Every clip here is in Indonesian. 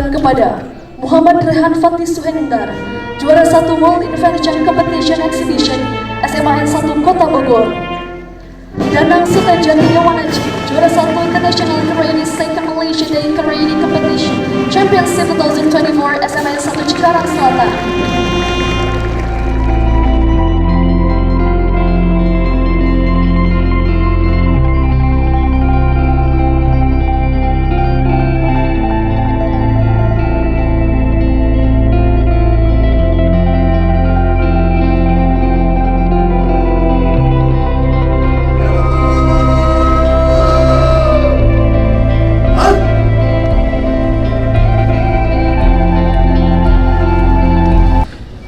penghargaan kepada Muhammad Rehan Fatih Suhendar, juara 1 World Invention Competition Exhibition SMA N1 Kota Bogor. Danang Sutajan Yawanaji, juara 1 International Karaini Second Malaysia Day Karaini Competition Championship 2024 SMA N1 Cikarang Selatan.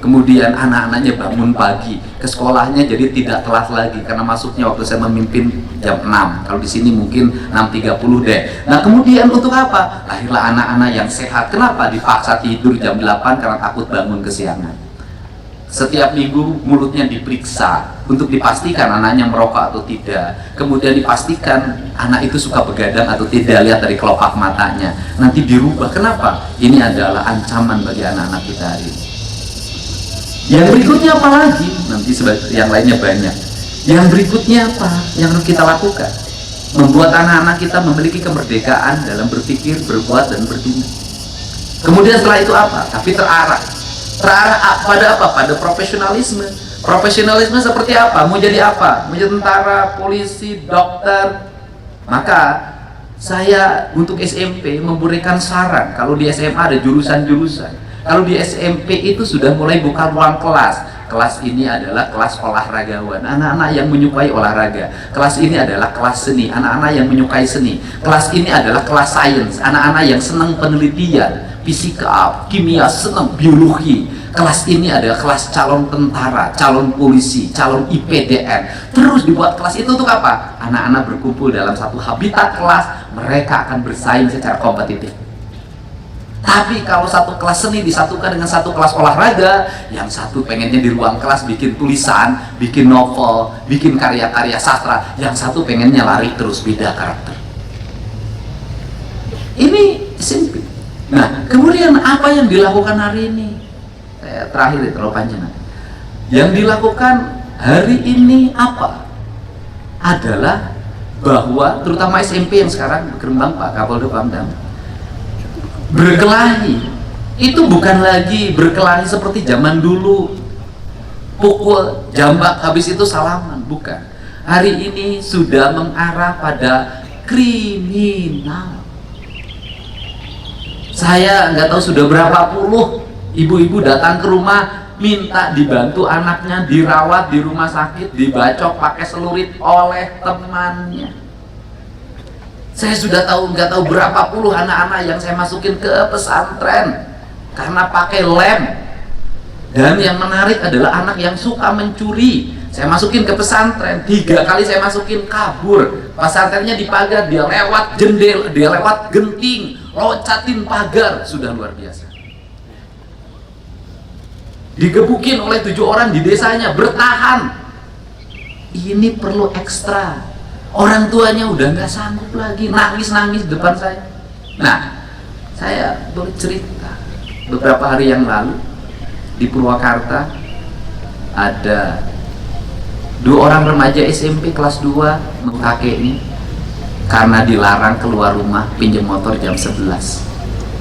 Kemudian anak-anaknya bangun pagi ke sekolahnya, jadi tidak telat lagi karena masuknya waktu saya memimpin jam 6. Kalau di sini mungkin 6.30 deh. Nah, kemudian untuk apa? Lahirlah anak-anak yang sehat. Kenapa? Dipaksa tidur jam 8 karena takut bangun kesiangan. Setiap minggu mulutnya diperiksa untuk dipastikan anaknya merokok atau tidak. Kemudian dipastikan anak itu suka begadang atau tidak, lihat dari kelopak matanya. Nanti dirubah. Kenapa? Ini adalah ancaman bagi anak-anak kita hari ini. Yang berikutnya apa lagi? Nanti yang lainnya banyak. Yang berikutnya apa yang harus kita lakukan? Membuat anak-anak kita memiliki kemerdekaan dalam berpikir, berbuat, dan bertindak. Kemudian setelah itu apa? Tapi terarah. Terarah pada apa? Pada profesionalisme. Profesionalisme seperti apa? Mau jadi apa? Mau jadi tentara, polisi, dokter. Maka saya untuk SMP memberikan saran, kalau di SMA ada jurusan-jurusan. Kalau di SMP itu sudah mulai buka ruang kelas. Kelas ini adalah kelas olahragawan, anak-anak yang menyukai olahraga. Kelas ini adalah kelas seni, anak-anak yang menyukai seni. Kelas ini adalah kelas sains, anak-anak yang senang penelitian, fisika, kimia, senang biologi. Kelas ini adalah kelas calon tentara, calon polisi, calon IPDN. Terus dibuat kelas itu untuk apa? Anak-anak berkumpul dalam satu habitat kelas, mereka akan bersaing secara kompetitif. Tapi kalau satu kelas seni disatukan dengan satu kelas olahraga, yang satu pengennya di ruang kelas bikin tulisan, bikin novel, bikin karya-karya sastra, yang satu pengennya lari terus, beda karakter. Ini SMP. Nah, kemudian apa yang dilakukan hari ini? Terakhir terlalu panjang. Yang dilakukan hari ini apa? Adalah bahwa terutama SMP yang sekarang berkembang, Pak Kapolda Pamdam, berkelahi itu bukan lagi berkelahi seperti zaman dulu, pukul, jambak, habis itu salaman, bukan. Hari ini sudah mengarah pada kriminal. Saya nggak tahu sudah berapa puluh ibu-ibu datang ke rumah minta dibantu anaknya dirawat di rumah sakit, dibacok pakai celurit oleh temannya. Saya sudah nggak tahu berapa puluh anak-anak yang saya masukin ke pesantren karena pakai lem. Dan yang menarik adalah anak yang suka mencuri. Saya masukin ke pesantren, 3 kali saya masukin kabur. Pesantrennya dipagar, dia lewat jendela, dia lewat genting, loncatin pagar, sudah luar biasa. Digebukin oleh 7 orang di desanya, bertahan. Ini perlu ekstra. Orang tuanya udah nggak sanggup lagi, nangis-nangis depan saya. Nah, saya boleh cerita, beberapa hari yang lalu di Purwakarta ada 2 orang remaja SMP kelas 2 kakeknya karena dilarang keluar rumah pinjam motor jam 11.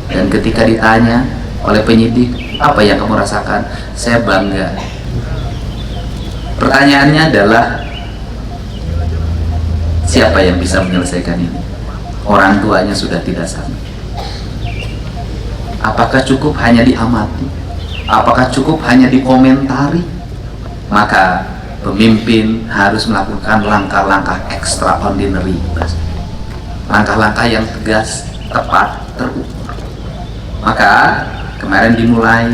Dan ketika ditanya oleh penyidik, apa yang kamu rasakan? Saya bangga. Pertanyaannya adalah, siapa yang bisa menyelesaikan ini? Orang tuanya sudah tidak sanggup. Apakah cukup hanya diamati? Apakah cukup hanya dikomentari? Maka pemimpin harus melakukan langkah-langkah extraordinary, langkah-langkah yang tegas, tepat, terukur. Maka kemarin dimulai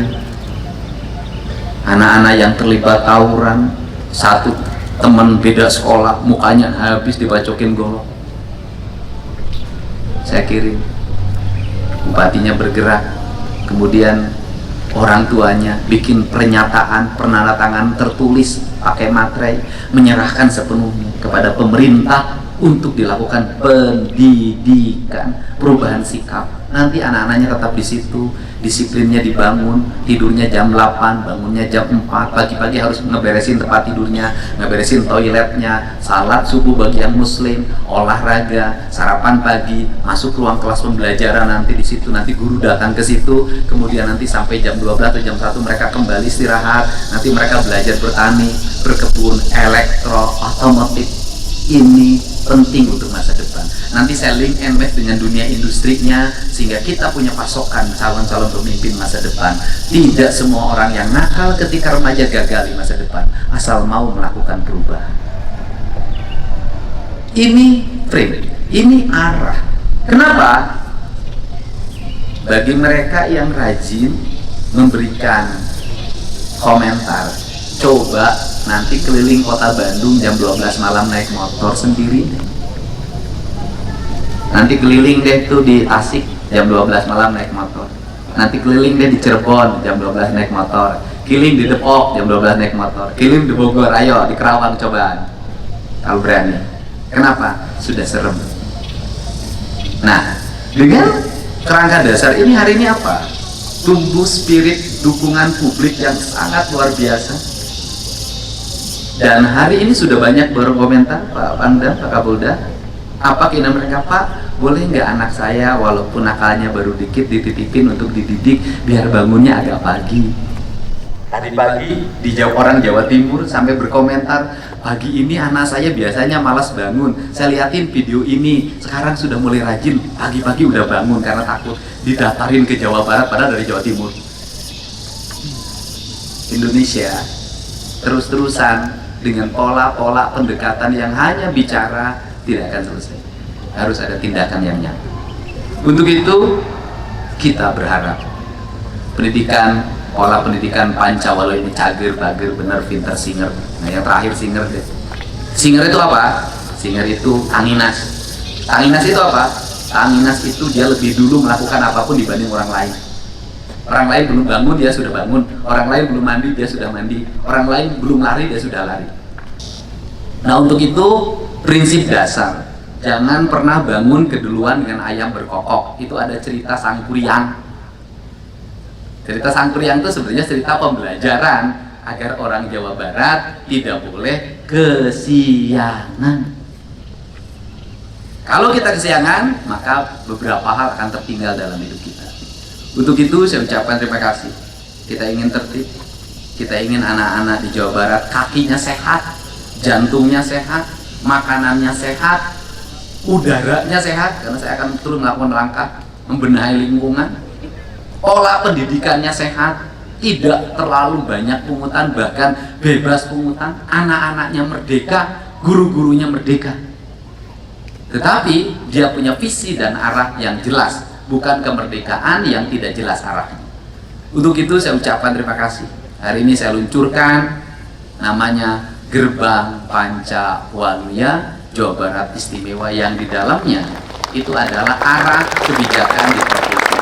anak-anak yang terlibat tawuran, satu teman beda sekolah, mukanya habis dibacokin golok. Saya kirim, bupatinya bergerak, kemudian orang tuanya bikin pernyataan, penandatangan tertulis pakai materai, menyerahkan sepenuhnya kepada pemerintah untuk dilakukan pendidikan, perubahan sikap. nanti anak-anaknya tetap di situ, disiplinnya dibangun, tidurnya jam 8, bangunnya jam 4, pagi-pagi harus ngeberesin tempat tidurnya, ngeberesin toiletnya, salat subuh bagi yang muslim, olahraga, sarapan pagi, masuk ruang kelas pembelajaran, nanti di situ nanti guru datang ke situ, kemudian nanti sampai jam 12 atau jam 1 mereka kembali istirahat, nanti mereka belajar bertani, berkebun, elektro, otomotif. Ini penting untuk masa depan. Nanti saya link and match dengan dunia industrinya sehingga kita punya pasokan calon-calon pemimpin masa depan. Tidak semua orang yang nakal ketika remaja gagal di masa depan, asal mau melakukan perubahan. Ini frame, ini arah. Kenapa? Bagi mereka yang rajin memberikan komentar, coba nanti keliling kota Bandung jam 12 malam naik motor sendiri. Nanti keliling deh tuh di Tasik jam 12 malam naik motor. Nanti keliling deh di Cirebon jam 12 naik motor. Keliling di Depok jam 12 naik motor. Keliling di Bogor, ayo di Kerawang cobaan. Kalau berani. Kenapa? Sudah serem. Nah, dengan kerangka dasar ini hari ini apa? Tumbuh spirit dukungan publik yang sangat luar biasa. Dan hari ini sudah banyak berkomentar, Pak Pangdam, Pak Kapolda, apa keinginan mereka, Pak, boleh nggak anak saya walaupun nakalnya baru dikit dititipin untuk dididik biar bangunnya agak pagi. Tadi pagi dijawab orang Jawa Timur sampai berkomentar, pagi ini anak saya biasanya malas bangun, saya liatin video ini, sekarang sudah mulai rajin, pagi-pagi udah bangun karena takut didaftarin ke Jawa Barat padahal dari Jawa Timur. Indonesia terus-terusan dengan pola-pola pendekatan yang hanya bicara tidak akan selesai. Harus ada tindakan yang nyata. Untuk itu kita berharap pendidikan, pola pendidikan Pancawala ini cager, bager, bener, pinter, singer. Nah yang terakhir singer deh. Singer itu apa? Singer itu tanginas. Tanginas itu apa? Tanginas itu dia lebih dulu melakukan apapun dibanding orang lain. Orang lain belum bangun, dia sudah bangun. Orang lain belum mandi, dia sudah mandi. Orang lain belum lari, dia sudah lari. Nah untuk itu, prinsip dasar, jangan pernah bangun keduluan dengan ayam berkokok. Itu ada cerita Sang Kuryang. Cerita Sang Kuryang itu sebenarnya cerita pembelajaran agar orang Jawa Barat tidak boleh kesiangan. Kalau kita kesiangan, maka beberapa hal akan tertinggal dalam hidup kita. Untuk itu saya ucapkan terima kasih. Kita ingin tertib, kita ingin anak-anak di Jawa Barat kakinya sehat, jantungnya sehat, makanannya sehat, udaranya sehat, karena saya akan turun melakukan langkah membenahi lingkungan. Pola pendidikannya sehat, tidak terlalu banyak pungutan, bahkan bebas pungutan, anak-anaknya merdeka, guru-gurunya merdeka. Tetapi dia punya visi dan arah yang jelas, bukan kemerdekaan yang tidak jelas arahnya. Untuk itu saya ucapkan terima kasih. Hari ini saya luncurkan namanya Gerbang Pancawalya Jawa Barat Istimewa, yang di dalamnya itu adalah arah kebijakan di provinsi.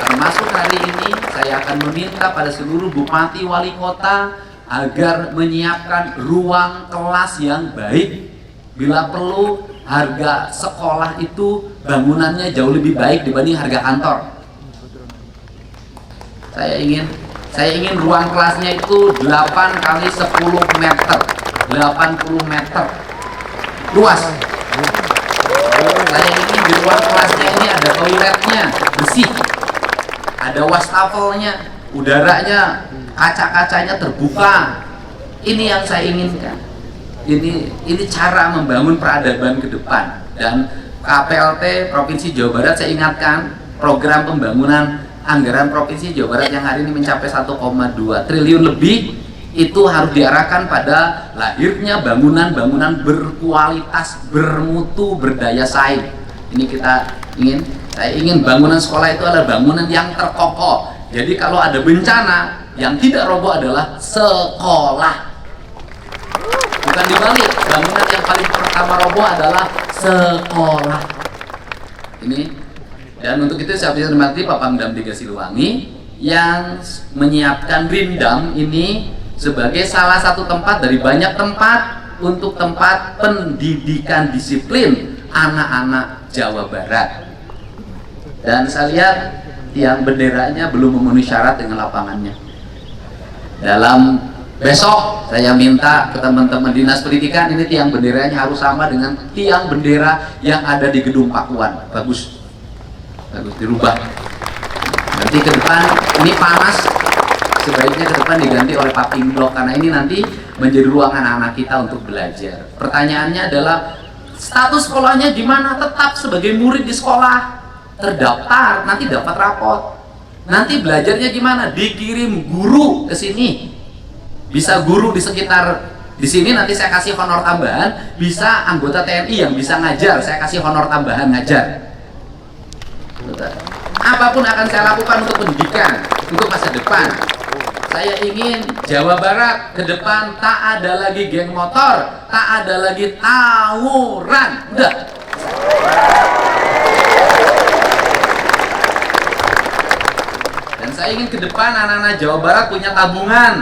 Termasuk hari ini saya akan meminta pada seluruh bupati wali kota agar menyiapkan ruang kelas yang baik. Bila perlu harga sekolah itu bangunannya jauh lebih baik dibanding harga kantor. Saya ingin ruang kelasnya itu 8 kali 10 meter, 80 meter luas. Saya ingin di ruang kelasnya ini ada toiletnya bersih, ada wastafelnya, udaranya, kaca-kacanya terbuka. Ini yang saya inginkan. Ini cara membangun peradaban ke depan. Dan KPLT Provinsi Jawa Barat, saya ingatkan, program pembangunan anggaran Provinsi Jawa Barat yang hari ini mencapai 1,2 triliun lebih, itu harus diarahkan pada lahirnya bangunan-bangunan berkualitas, bermutu, berdaya saing. Ini saya ingin bangunan sekolah itu adalah bangunan yang terkokoh. Jadi kalau ada bencana, yang tidak roboh adalah sekolah. Bukan dibalik, bangunan yang paling pertama roboh adalah sekolah. Ini, dan untuk itu saya bisa hormati Pak Pangdam 3 Siliwangi yang menyiapkan Rindam ini sebagai salah satu tempat dari banyak tempat untuk tempat pendidikan disiplin anak-anak Jawa Barat. Dan saya lihat tiang benderanya belum memenuhi syarat dengan lapangannya. Dalam besok saya minta ke teman-teman dinas pendidikan, ini tiang benderanya harus sama dengan tiang bendera yang ada di gedung Pakuan. Bagus dirubah. Nanti ke depan ini panas, sebaiknya ke depan diganti oleh paving block, karena ini nanti menjadi ruang anak-anak kita untuk belajar. Pertanyaannya adalah status sekolahnya gimana? Tetap sebagai murid di sekolah, terdaftar, nanti dapat rapot. Nanti belajarnya gimana? Dikirim guru ke sini. Bisa guru di sekitar di sini, nanti saya kasih honor tambahan. Bisa anggota TNI yang bisa ngajar, saya kasih honor tambahan ngajar. Apapun akan saya lakukan untuk pendidikan, untuk masa depan. Saya ingin Jawa Barat ke depan tak ada lagi geng motor, tak ada lagi tawuran. Udah. Dan saya ingin ke depan anak-anak Jawa Barat punya tabungan,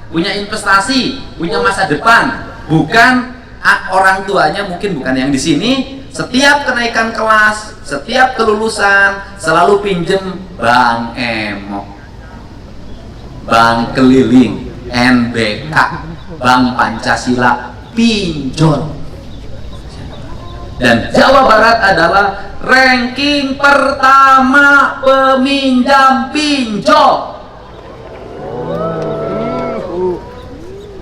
punya investasi, punya masa depan. Bukan orang tuanya, mungkin bukan yang di sini, setiap kenaikan kelas, setiap kelulusan selalu pinjem Bank Emok, Bank Keliling, NBK, Bank Pancasila, pinjol. Dan Jawa Barat adalah ranking pertama peminjam pinjol.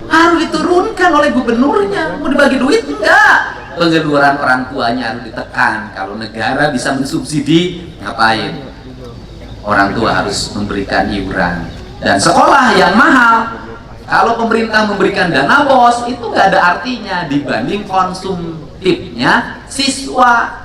Harus diturunkan oleh gubernurnya. Mau dibagi duit enggak? Pengeluaran orang tuanya harus ditekan. Kalau negara bisa mensubsidi, ngapain? Orang tua harus memberikan iuran. Dan sekolah yang mahal, kalau pemerintah memberikan dana BOS, itu nggak ada artinya dibanding konsumtifnya siswa.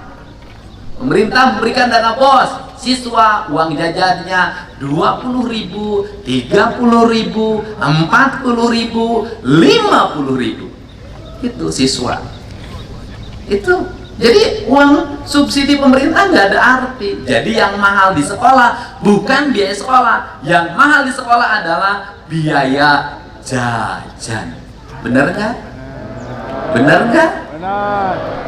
Pemerintah memberikan dana BOS, siswa uang jajannya 20.000, 30.000, 40.000, 50.000. Itu siswa. Itu jadi uang subsidi pemerintah nggak ada arti. Jadi yang mahal di sekolah bukan biaya sekolah, yang mahal di sekolah adalah biaya jajan. Bener nggak? Bener nggak?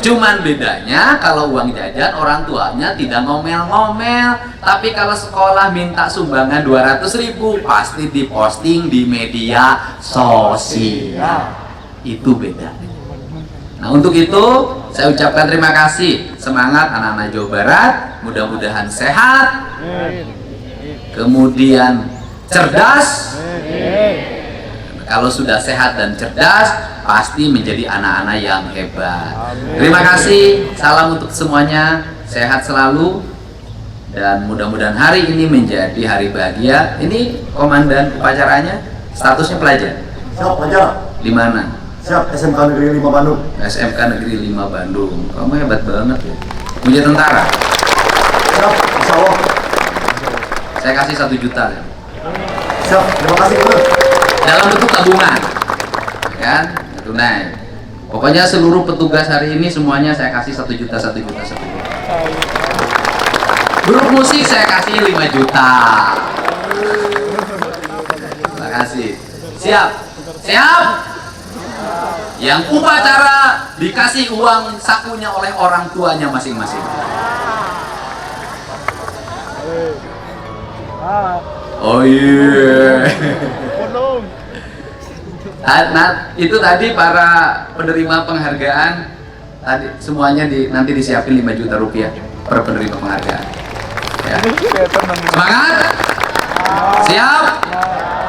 Cuman bedanya kalau uang jajan orang tuanya tidak ngomel-ngomel, tapi kalau sekolah minta sumbangan 200.000 pasti diposting di media sosial. Itu bedanya. Nah, untuk itu saya ucapkan terima kasih, semangat anak-anak Jawa Barat, mudah-mudahan sehat, kemudian cerdas. Kalau sudah sehat dan cerdas, pasti menjadi anak-anak yang hebat. Terima kasih, salam untuk semuanya, sehat selalu, dan mudah-mudahan hari ini menjadi hari bahagia. Ini komandan upacaranya, statusnya pelajar. Siap, pelajar. Di mana? Siap, SMK Negeri 5 Bandung. SMK Negeri 5 Bandung. Kamu hebat banget ya. Punya tentara. Siap, insya Allah. Saya kasih 1 juta ya. Siap, terima kasih Gubernur. Dalam bentuk tabungan, kan? Tunai. Pokoknya seluruh petugas hari ini semuanya saya kasih 1 juta, 1 juta, 1 juta. Grup musik saya kasih 5 juta. Terima kasih. Siap, siap. Yang upacara dikasih uang sakunya oleh orang tuanya masing-masing. Oh iya. Nah, itu tadi para penerima penghargaan tadi semuanya nanti disiapin 5 juta rupiah per penerima penghargaan. Ya. Semangat. Siap.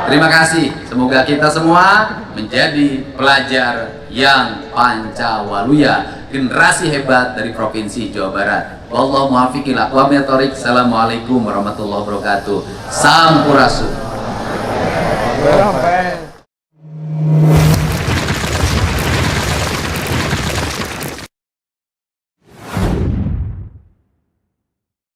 Terima kasih. Semoga kita semua menjadi pelajar yang Pancawaluya, generasi hebat dari Provinsi Jawa Barat. Wallahu muwaffiq ila aqwamit thoriq. Assalamualaikum warahmatullahi wabarakatuh. Sampurasun.